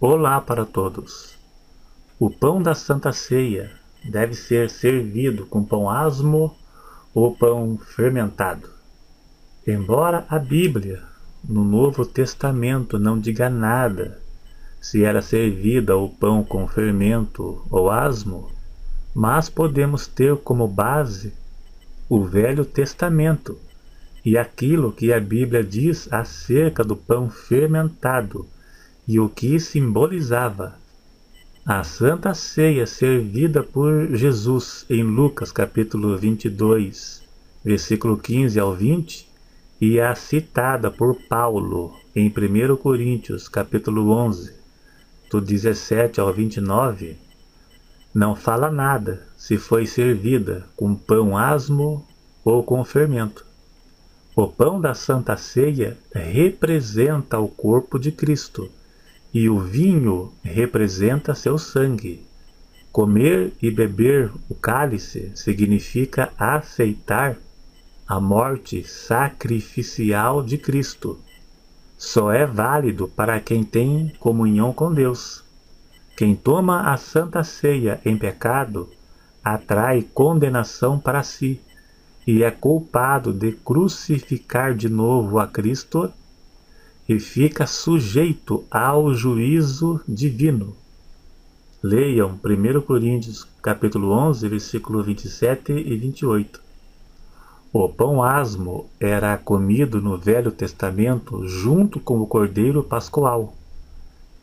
Olá para todos! O pão da Santa Ceia deve ser servido com pão asmo ou pão fermentado. Embora a Bíblia, no Novo Testamento, não diga nada se era servida o pão com fermento ou asmo, mas podemos ter como base o Velho Testamento e aquilo que a Bíblia diz acerca do pão fermentado e o que simbolizava. A Santa Ceia servida por Jesus em Lucas capítulo 22, versículo 15 ao 20, e a citada por Paulo em 1 Coríntios capítulo 11, do 17 ao 29, não fala nada se foi servida com pão asmo ou com fermento. O pão da Santa Ceia representa o corpo de Cristo, e o vinho representa seu sangue. Comer e beber o cálice significa aceitar a morte sacrificial de Cristo. Só é válido para quem tem comunhão com Deus. Quem toma a Santa Ceia em pecado atrai condenação para si e é culpado de crucificar de novo a Cristo e fica sujeito ao juízo divino. Leiam 1 Coríntios capítulo 11, versículo 27 e 28. O pão asmo era comido no Velho Testamento junto com o Cordeiro Pascual.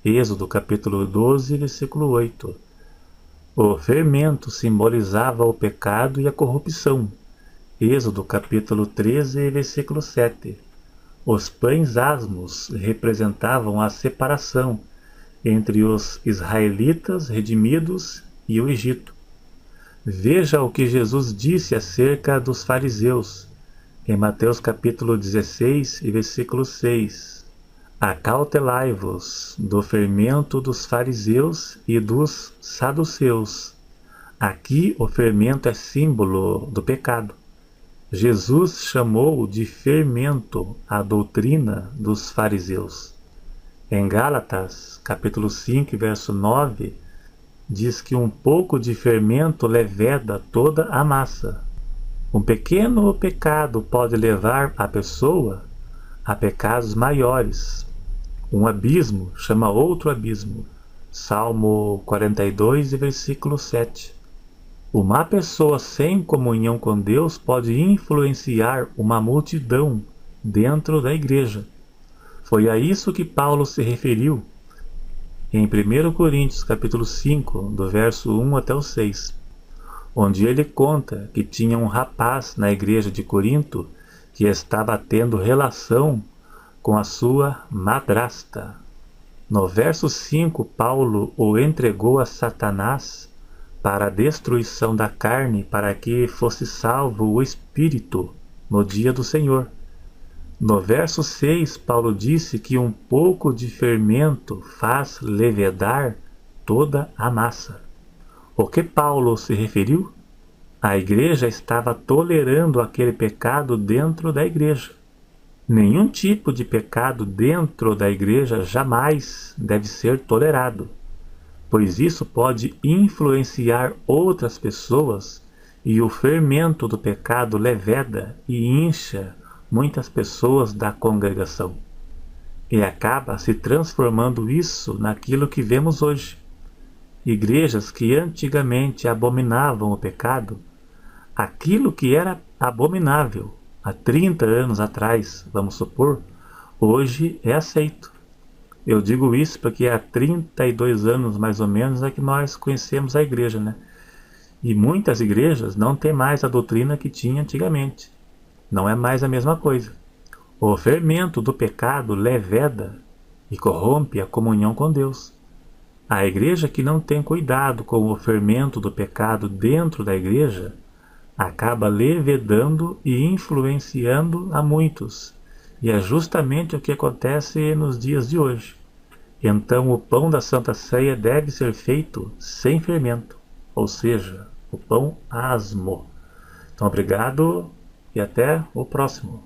Êxodo capítulo 12, versículo 8. O fermento simbolizava o pecado e a corrupção. Êxodo capítulo 13, versículo 7. Os pães asmos representavam a separação entre os israelitas redimidos e o Egito. Veja o que Jesus disse acerca dos fariseus, em Mateus capítulo 16 e versículo 6. Acautelai-vos do fermento dos fariseus e dos saduceus. Aqui o fermento é símbolo do pecado. Jesus chamou de fermento a doutrina dos fariseus. Em Gálatas, capítulo 5, verso 9, diz que um pouco de fermento leveda toda a massa. Um pequeno pecado pode levar a pessoa a pecados maiores. Um abismo chama outro abismo. Salmo 42, versículo 7. Uma pessoa sem comunhão com Deus pode influenciar uma multidão dentro da igreja. Foi a isso que Paulo se referiu em 1 Coríntios capítulo 5, do verso 1 até o 6, onde ele conta que tinha um rapaz na igreja de Corinto que estava tendo relação com a sua madrasta. No verso 5, Paulo o entregou a Satanás para a destruição da carne, para que fosse salvo o espírito no dia do Senhor. No verso 6, Paulo disse que um pouco de fermento faz levedar toda a massa. O que Paulo se referiu? A igreja estava tolerando aquele pecado dentro da igreja. Nenhum tipo de pecado dentro da igreja jamais deve ser tolerado, pois isso pode influenciar outras pessoas e o fermento do pecado leveda e incha muitas pessoas da congregação. E acaba se transformando isso naquilo que vemos hoje. Igrejas que antigamente abominavam o pecado, aquilo que era abominável há 30 anos atrás, vamos supor, hoje é aceito. Eu digo isso porque há 32 anos, mais ou menos, é que nós conhecemos a igreja, né? E muitas igrejas não têm mais a doutrina que tinha antigamente. Não é mais a mesma coisa. O fermento do pecado leveda e corrompe a comunhão com Deus. A igreja que não tem cuidado com o fermento do pecado dentro da igreja acaba levedando e influenciando a muitos. E é justamente o que acontece nos dias de hoje. Então o pão da Santa Ceia deve ser feito sem fermento, ou seja, o pão asmo. Então obrigado e até o próximo.